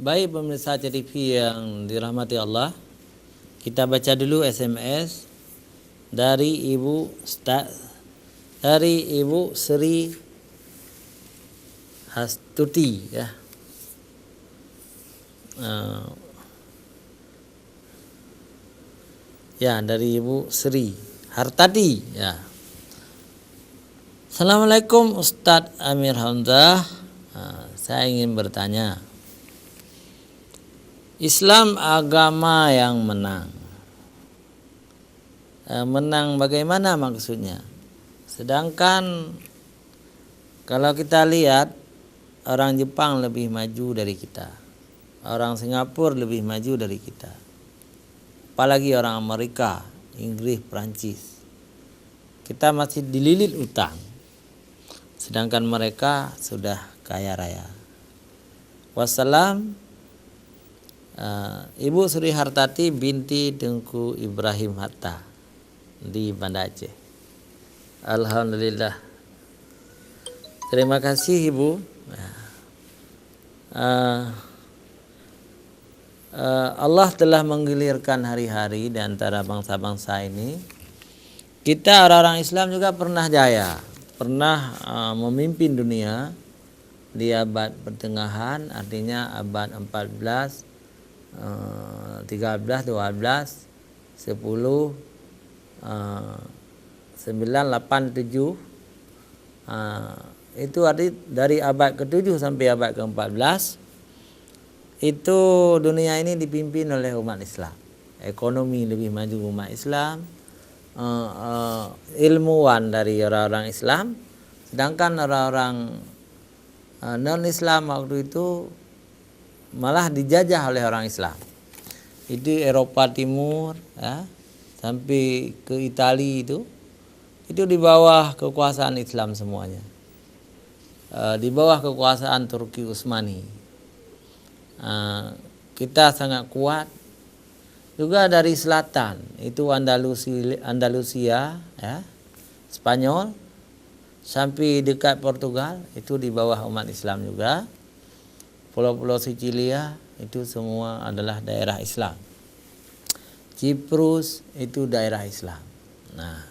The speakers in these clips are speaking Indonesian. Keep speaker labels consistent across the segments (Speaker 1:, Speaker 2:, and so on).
Speaker 1: Baik pemirsa CTV yang dirahmati Allah, kita baca dulu SMS dari Ibu Sri Hastuti ya. Dari Ibu Sri Hartati ya. Assalamualaikum Ustadz Amir Hamzah. Saya ingin bertanya, Islam agama yang menang. Menang bagaimana maksudnya? Sedangkan kalau kita lihat, orang Jepang lebih maju dari kita, orang Singapura lebih maju dari kita, apalagi orang Amerika, Inggris, Prancis. Kita masih dililit utang, sedangkan mereka sudah kaya raya. Wassalam. Ibu Sri Hartati binti Tengku Ibrahim Hatta di Banda Aceh. Alhamdulillah. Terima kasih Ibu. Allah telah menggilirkan hari-hari di antara bangsa-bangsa ini. Kita orang-orang Islam juga pernah jaya, pernah memimpin dunia di abad pertengahan, artinya abad 14, 13, 12, 10, 9, 8, 7. Itu dari abad ke-7 sampai abad ke-14 itu dunia ini dipimpin oleh umat Islam. Ekonomi lebih maju umat Islam, ilmuwan dari orang-orang Islam, sedangkan orang-orang non-Islam waktu itu malah dijajah oleh orang Islam. Itu Eropa Timur ya, sampai ke Italia itu di bawah kekuasaan Islam semuanya, di bawah kekuasaan Turki Utsmani. Kita sangat kuat. Juga dari selatan itu Andalusia ya, Spanyol sampai dekat Portugal itu di bawah umat Islam juga. Pulau-pulau Sicilia itu semua adalah daerah Islam. Ciprus itu daerah Islam. Nah,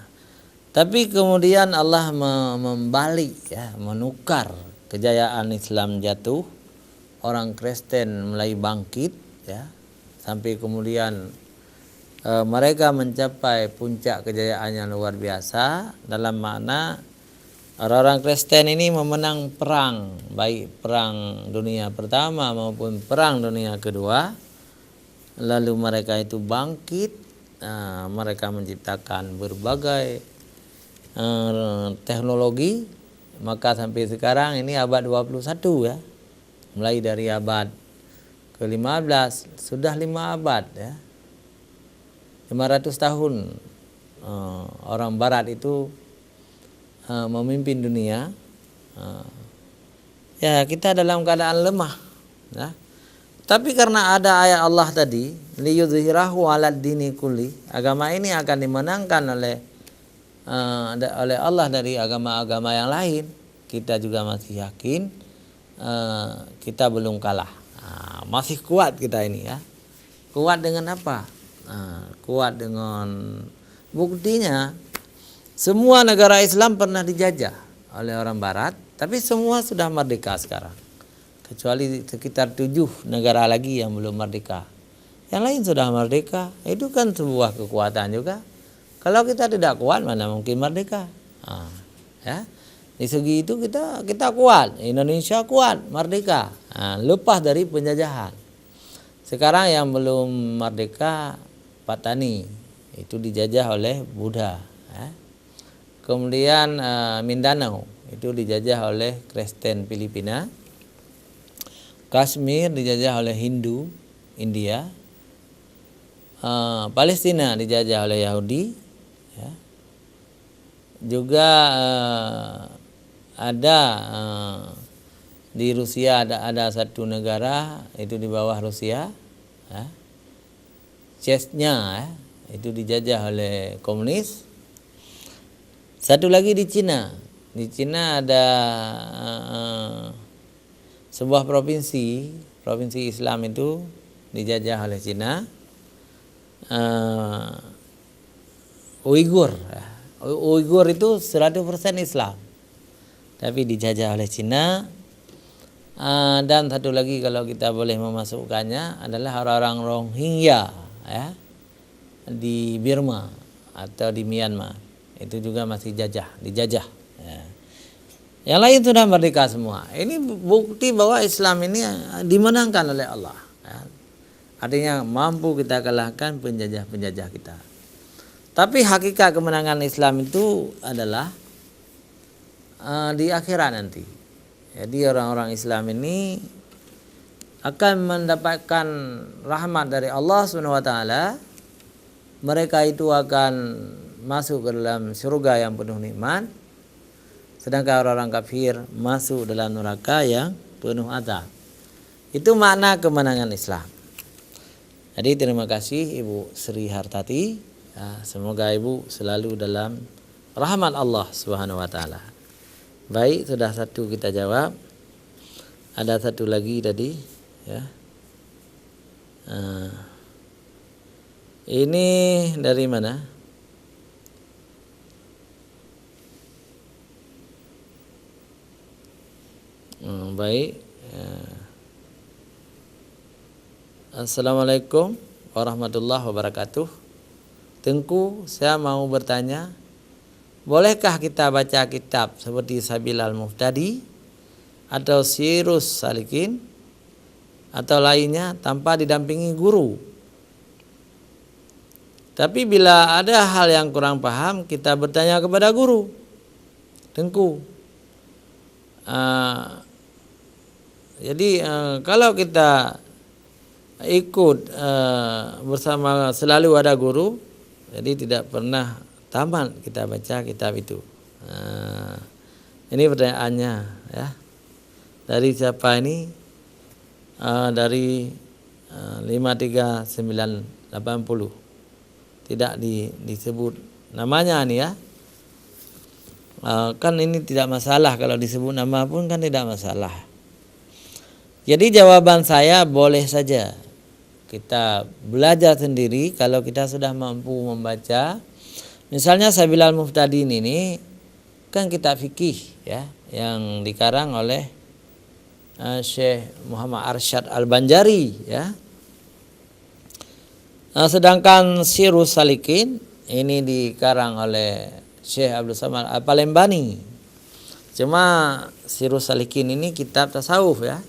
Speaker 1: tapi kemudian Allah membalik ya, menukar kejayaan Islam jatuh, orang Kristen mulai bangkit ya, sampai kemudian mereka mencapai puncak kejayaan yang luar biasa, dalam makna orang-orang Kristen ini memenang perang, baik perang dunia pertama maupun perang dunia kedua. Lalu mereka itu bangkit, mereka menciptakan berbagai teknologi. Maka sampai sekarang ini abad 21 ya. Mulai dari abad ke-15, sudah 5 abad ya. 500 tahun orang barat itu memimpin dunia. Ya, kita dalam keadaan lemah ya. Tapi karena ada ayat Allah tadi, liyudhhirahu 'alad dini kulli, agama ini akan dimenangkan oleh Allah dari agama-agama yang lain. Kita juga masih yakin kita belum kalah. Masih kuat kita ini ya. Kuat dengan apa? Kuat dengan buktinya. Semua negara Islam pernah dijajah oleh orang barat, tapi semua sudah merdeka sekarang. Kecuali sekitar 7 negara lagi yang belum merdeka. Yang lain sudah merdeka. Itu kan sebuah kekuatan juga. Kalau kita tidak kuat, mana mungkin merdeka. Ya. Di segi itu kita kuat. Indonesia kuat, merdeka. Lepas dari penjajahan. Sekarang yang belum merdeka, Patani. Itu dijajah oleh Buddha. Ya. Kemudian Mindanao itu dijajah oleh Kristen Filipina. Kashmir dijajah oleh Hindu India. Palestina dijajah oleh Yahudi ya. Juga ada di Rusia ada satu negara itu di bawah Rusia ya. Chechnya ya, itu dijajah oleh komunis. Satu lagi di Cina. Di Cina ada sebuah provinsi provinsi Islam itu dijajah oleh Cina. Uighur. Uighur itu 100% Islam, tapi dijajah oleh Cina. Dan satu lagi kalau kita boleh memasukkannya adalah orang-orang Rohingya ya, di Burma atau di Myanmar, itu juga masih dijajah ya. Yang lain sudah merdeka semua. Ini bukti bahwa Islam ini dimenangkan oleh Allah ya. Artinya mampu kita kalahkan penjajah-penjajah kita. Tapi hakikat kemenangan Islam itu adalah di akhirat nanti. Jadi orang-orang Islam ini akan mendapatkan rahmat dari Allah SWT. Mereka itu akan masuk ke dalam surga yang penuh nikmat, sedangkan orang-orang kafir masuk dalam neraka yang penuh azab. Itu makna kemenangan Islam. Jadi terima kasih Ibu Sri Hartati. Semoga Ibu selalu dalam rahmat Allah SWT. Baik, sudah satu kita jawab. Ada satu lagi tadi ya. Ini dari mana? Baik. Assalamualaikum warahmatullahi wabarakatuh. Tengku, saya mau bertanya, bolehkah kita baca kitab seperti Sabil al-Muftadi atau Sirus Salikin atau lainnya tanpa didampingi guru? Tapi bila ada hal yang kurang paham, kita bertanya kepada guru. Tengku. Jadi kalau kita ikut bersama selalu ada guru, jadi tidak pernah tamat kita baca kitab itu. Ini pertanyaannya ya. Dari siapa ini? Dari 53980. Tidak disebut namanya nih ya. Kan ini tidak masalah, kalau disebut nama pun kan tidak masalah. Jadi jawaban saya boleh saja kita belajar sendiri kalau kita sudah mampu membaca. Misalnya Sabil al-Muftadi ini kan kitab fikih ya, yang dikarang oleh Syekh Muhammad Arsyad Al-Banjari ya. Sedangkan Sirus Salikin ini dikarang oleh Syekh Abdul Samad Al-Palembani. Cuma Sirus Salikin ini kitab tasawuf ya.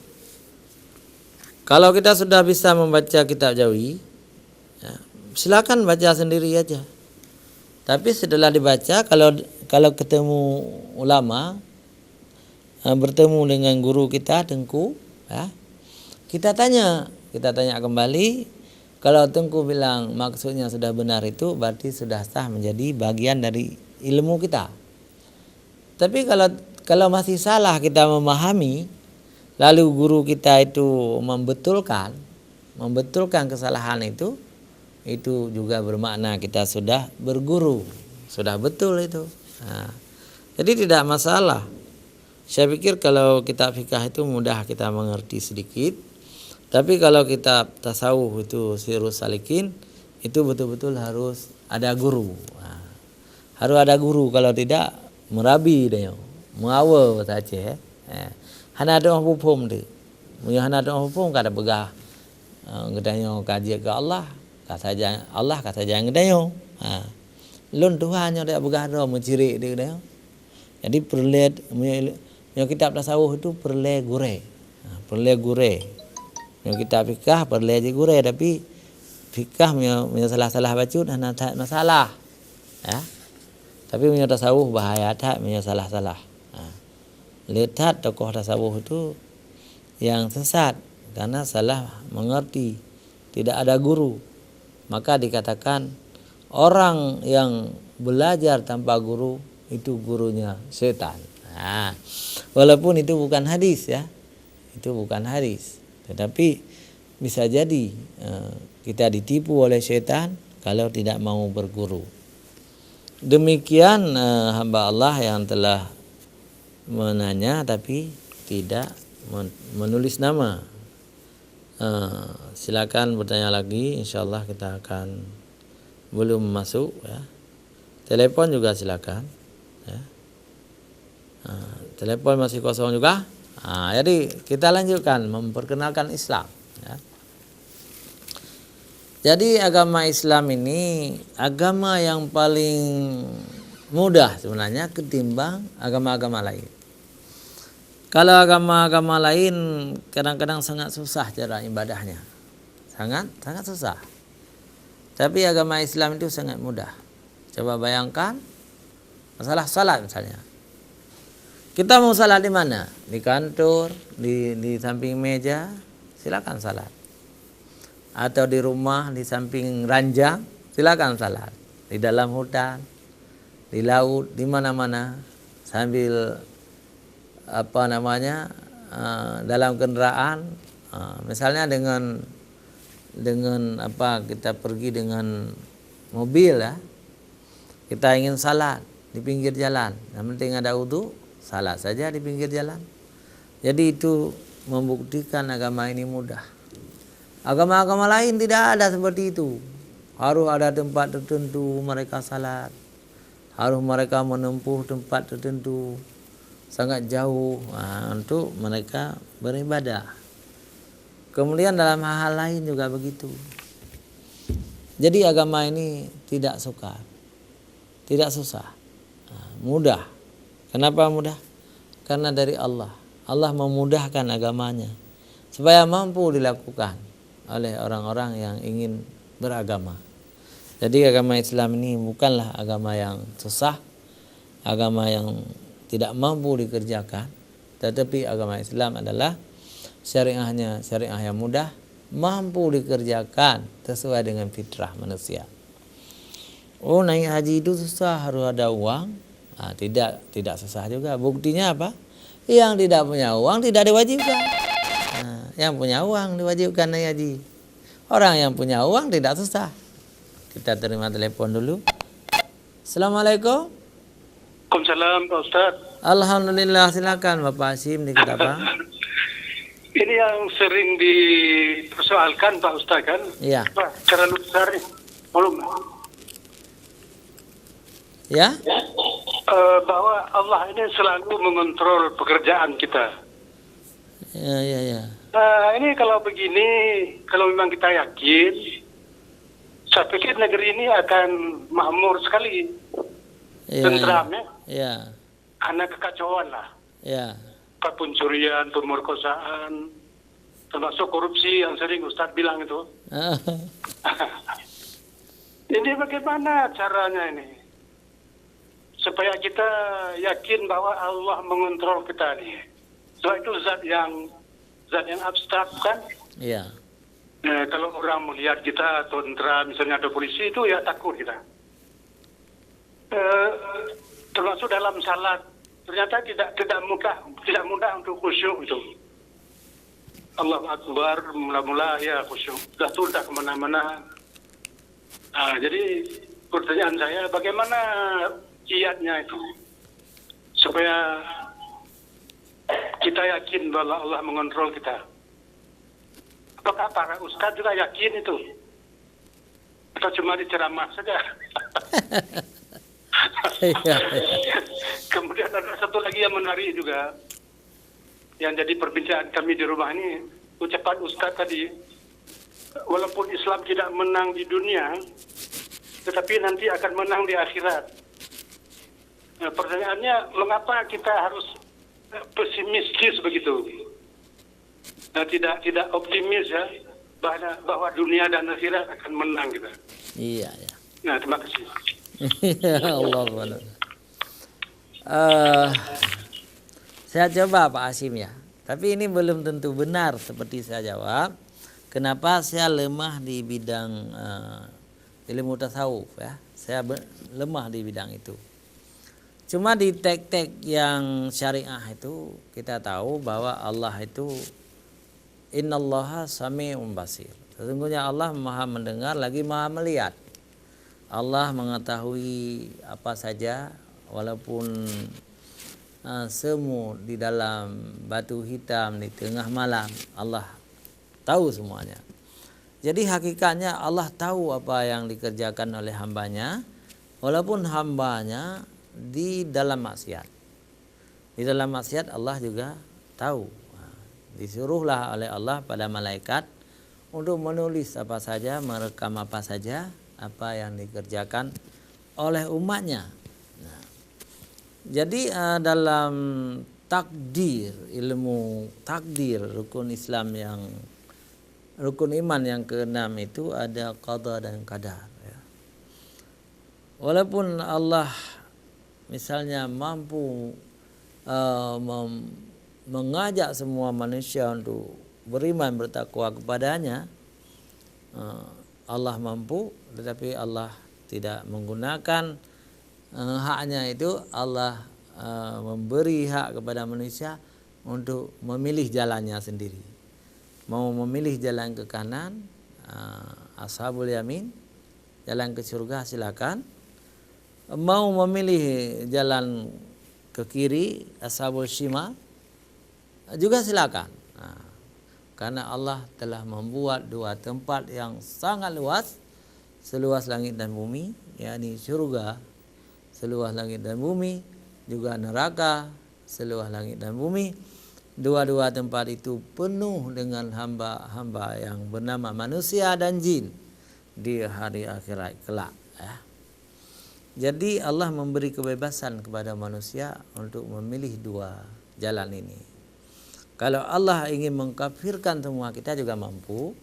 Speaker 1: Kalau kita sudah bisa membaca kitab Jawi ya, silakan baca sendiri aja. Tapi setelah dibaca, kalau ketemu ulama, bertemu dengan guru kita Tengku ya, kita tanya kembali. Kalau Tengku bilang maksudnya sudah benar, itu berarti sudah sah menjadi bagian dari ilmu kita. Tapi kalau masih salah kita memahami, lalu guru kita itu membetulkan kesalahan itu juga bermakna kita sudah berguru, sudah betul itu. Nah, jadi tidak masalah. Saya pikir kalau kitab fikih itu mudah kita mengerti sedikit. Tapi kalau kitab tasawuf itu Sirus Salikin, itu betul-betul harus ada guru. Nah, harus ada guru, kalau tidak merabi dia, mengawa saja. Hana ada orang pupum dia. Punya hana ada orang pupum kada begah. Gedanya kaji ke Allah, kata jangan gedanya. Lun Tuhan yang dia begah dah menciri dia gedanya. Jadi perlet punya kitab tasawuf itu perle gure. Perle gure. Punya kitab fikah perle je gure, tapi fikah punya salah-salah baca hana tak masalah. Ya. Tapi punya tasawuf bahaya tak punya salah-salah. Lihat tokoh tasawuf itu yang sesat karena salah mengerti, tidak ada guru. Maka dikatakan orang yang belajar tanpa guru itu gurunya setan. Nah, walaupun itu bukan hadis ya, itu bukan hadis, tetapi bisa jadi kita ditipu oleh setan kalau tidak mau berguru. Demikian hamba Allah yang telah menanya tapi tidak menulis nama. Silakan bertanya lagi, insyaallah kita akan belum masuk ya. Telepon juga silakan ya. Telepon masih kosong juga. Jadi kita lanjutkan memperkenalkan Islam ya. Jadi agama Islam ini agama yang paling mudah sebenarnya ketimbang agama-agama lain. Kalau agama-agama lain kadang-kadang sangat susah cara ibadahnya. Sangat susah. Tapi agama Islam itu sangat mudah. Coba bayangkan masalah salat misalnya. Kita mau salat di mana? Di kantor, di samping meja, silakan salat. Atau di rumah, di samping ranjang, silakan salat. Di dalam hutan, di laut, di mana-mana, sambil dalam kendaraan, misalnya dengan kita pergi dengan mobil ya, kita ingin salat di pinggir jalan, yang penting ada wudu, salat saja di pinggir jalan. Jadi itu membuktikan agama ini mudah. Agama-agama lain tidak ada seperti itu. Harus ada tempat tertentu mereka salat, harus mereka menempuh tempat tertentu sangat jauh untuk mereka beribadah. Kemudian dalam hal lain juga begitu. Jadi agama ini tidak sukar, tidak susah, mudah. Kenapa mudah? Karena dari Allah. Allah memudahkan agamanya supaya mampu dilakukan oleh orang-orang yang ingin beragama. Jadi agama Islam ini bukanlah agama yang susah, agama yang tidak mampu dikerjakan, tetapi agama Islam adalah syariahnya syariah yang mudah, mampu dikerjakan sesuai dengan fitrah manusia. Oh, naik haji itu susah, harus ada uang. Tidak susah juga. Buktinya apa? Yang tidak punya uang tidak diwajibkan. Yang punya uang diwajibkan naik haji. Orang yang punya uang tidak susah. Kita terima telepon dulu. Assalamualaikum.
Speaker 2: Waalaikumsalam Pak Ustaz.
Speaker 1: Alhamdulillah, silakan Bapak Hasyim di Ketapang.
Speaker 2: Ini yang sering dipersoalkan Pak Ustaz kan?
Speaker 1: Iya.
Speaker 2: Terlalu besar nih. Belum.
Speaker 1: Ya?
Speaker 2: Bahwa Allah ini selalu mengontrol pekerjaan kita.
Speaker 1: Ya.
Speaker 2: Ini kalau begini, kalau memang kita yakin, saya pikir negeri ini akan makmur sekali. Tentram ya.
Speaker 1: Ya.
Speaker 2: Karena kekacauan lah.
Speaker 1: Ya.
Speaker 2: Pencurian, pemerkosaan, termasuk korupsi yang sering Ustadz bilang itu. Ini bagaimana caranya ini? Supaya kita yakin bahwa Allah mengontrol kita nih. Soal itu zat yang abstrak kan?
Speaker 1: Iya.
Speaker 2: Kalau orang melihat kita tentara misalnya ada polisi itu ya takut kita. Termasuk dalam salat ternyata tidak mudah untuk khusyuk itu. Allahu Akbar mula-mula ya khusyuk. Sudah kemana-mana. Jadi pertanyaan saya bagaimana kiatnya itu supaya kita yakin bahwa Allah mengontrol kita. Apakah para ustadz juga yakin itu? Atau cuma diceramah saja? Kemudian ada satu lagi yang menarik juga, yang jadi perbincangan kami di rumah ini, ucapan ustadz tadi, walaupun Islam tidak menang di dunia, tetapi nanti akan menang di akhirat. Nah, pertanyaannya, mengapa kita harus pesimistis begitu? Nah, tidak optimis ya bahwa dunia dan akhirat akan menang kita.
Speaker 1: Iya.
Speaker 2: Nah, terima kasih.
Speaker 1: Allah. Saya coba Pak Hasyim ya. Tapi ini belum tentu benar seperti saya jawab. Kenapa saya lemah di bidang ilmu tasawuf ya? Saya lemah di bidang itu. Cuma di tek-tek yang syariah itu kita tahu bahwa Allah itu innallaha sami'un basir. Sesungguhnya Allah Maha mendengar lagi Maha melihat. Allah mengetahui apa saja walaupun semu di dalam batu hitam di tengah malam, Allah tahu semuanya. Jadi hakikatnya Allah tahu apa yang dikerjakan oleh hambanya, walaupun hambanya di dalam maksiat. Di dalam maksiat Allah juga tahu. Disuruhlah oleh Allah pada malaikat untuk menulis apa saja, merekam apa saja, apa yang dikerjakan oleh umatnya. Nah, jadi dalam takdir, ilmu takdir rukun Islam yang rukun iman yang keenam itu ada qada dan qadar. Ya. Walaupun Allah misalnya mampu mengajak semua manusia untuk beriman bertakwa kepadanya, Allah mampu, tetapi Allah tidak menggunakan haknya itu. Allah memberi hak kepada manusia untuk memilih jalannya sendiri. Mau memilih jalan ke kanan, ashabul yamin, jalan ke surga silakan. Mau memilih jalan ke kiri, ashabul shimal, juga silakan. Karena Allah telah membuat dua tempat yang sangat luas, seluas langit dan bumi, yakni surga seluas langit dan bumi, juga neraka seluas langit dan bumi. Dua-dua tempat itu penuh dengan hamba-hamba yang bernama manusia dan jin di hari akhirat kelak. Ya. Jadi Allah memberi kebebasan kepada manusia untuk memilih dua jalan ini. Kalau Allah ingin mengkafirkan semua, kita juga mampu.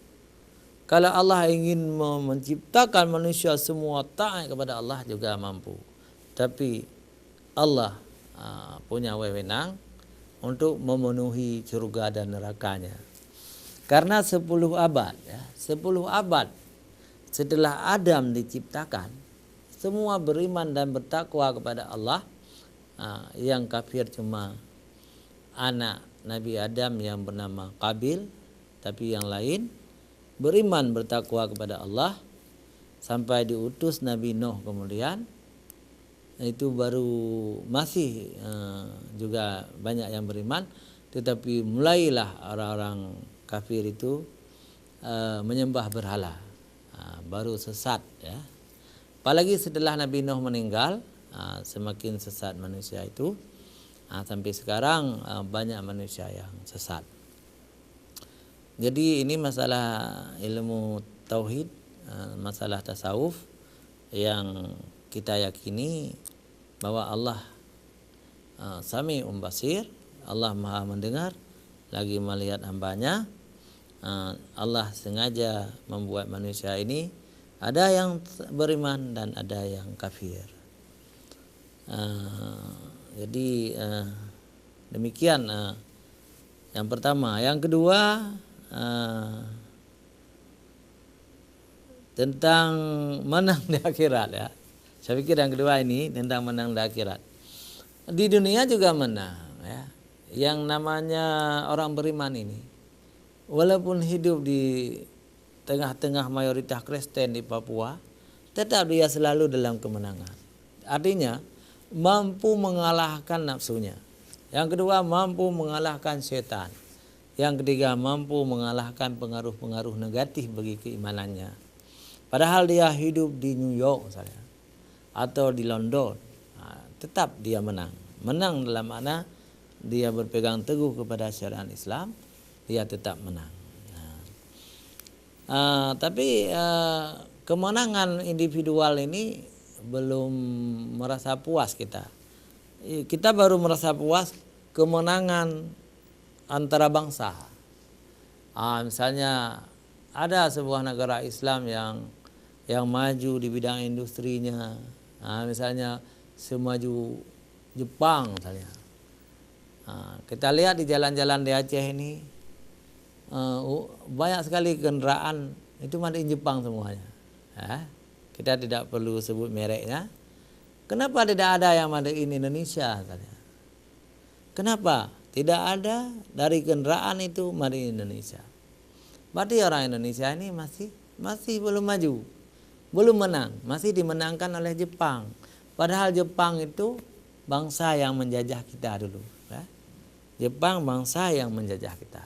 Speaker 1: Kalau Allah ingin menciptakan manusia semua taat kepada Allah, juga mampu. Tapi Allah punya wewenang untuk memenuhi surga dan nerakanya. Karena 10 abad, ya, 10 abad setelah Adam diciptakan, semua beriman dan bertakwa kepada Allah. Yang kafir cuma anak Nabi Adam yang bernama Qabil, tapi yang lain beriman bertakwa kepada Allah sampai diutus Nabi Nuh kemudian. Itu baru masih juga banyak yang beriman, tetapi mulailah orang-orang kafir itu menyembah berhala, baru sesat, ya. Apalagi setelah Nabi Nuh meninggal, semakin sesat manusia itu. Sampai sekarang banyak manusia yang sesat. Jadi ini masalah ilmu tauhid, masalah tasawuf yang kita yakini bahwa Allah Sami'un Basir, Allah Maha mendengar lagi melihat hambanya. Allah sengaja membuat manusia ini ada yang beriman dan ada yang kafir. Jadi demikian yang pertama. Yang kedua tentang menang di akhirat, ya. Saya pikir yang kedua ini tentang menang di akhirat. Di dunia juga menang, ya. Yang namanya orang beriman ini, walaupun hidup di tengah-tengah mayoritas Kristen di Papua, tetap dia selalu dalam kemenangan. Artinya mampu mengalahkan nafsunya. Yang kedua, mampu mengalahkan setan. Yang ketiga, mampu mengalahkan pengaruh-pengaruh negatif bagi keimanannya. Padahal dia hidup di New York misalnya, atau di London, tetap dia menang. Menang dalam makna dia berpegang teguh kepada syariat Islam, dia tetap menang. Tapi kemenangan individual ini belum merasa puas kita. Kita baru merasa puas kemenangan antara bangsa. Misalnya ada sebuah negara Islam yang maju di bidang industrinya. Misalnya semaju Jepang misalnya. Kita lihat di jalan-jalan di Aceh ini, banyak sekali kendaraan itu made in Jepang semuanya. Kita tidak perlu sebut mereknya. Kenapa tidak ada yang made in Indonesia? Kenapa tidak ada dari kendaraan itu made in Indonesia? Berarti orang Indonesia ini masih belum maju, belum menang, masih dimenangkan oleh Jepang. Padahal Jepang itu bangsa yang menjajah kita dulu. Jepang bangsa yang menjajah kita.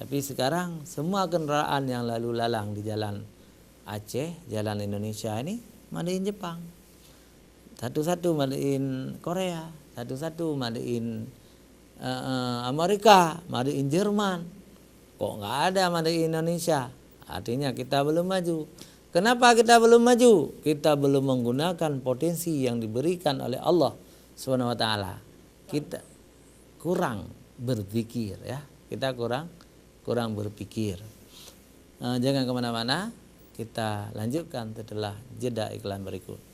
Speaker 1: Tapi sekarang semua kendaraan yang lalu lalang di jalan Aceh, jalan Indonesia ini made in Jepang. Satu-satu made in Korea, satu-satu made in Amerika, made in Jerman. Kok nggak ada made in Indonesia? Artinya kita belum maju. Kenapa kita belum maju? Kita belum menggunakan potensi yang diberikan oleh Allah Subhanahu wa taala. Kita kurang berpikir ya. Kita kurang berpikir. Jangan kemana-mana. Kita lanjutkan setelah jeda iklan berikut.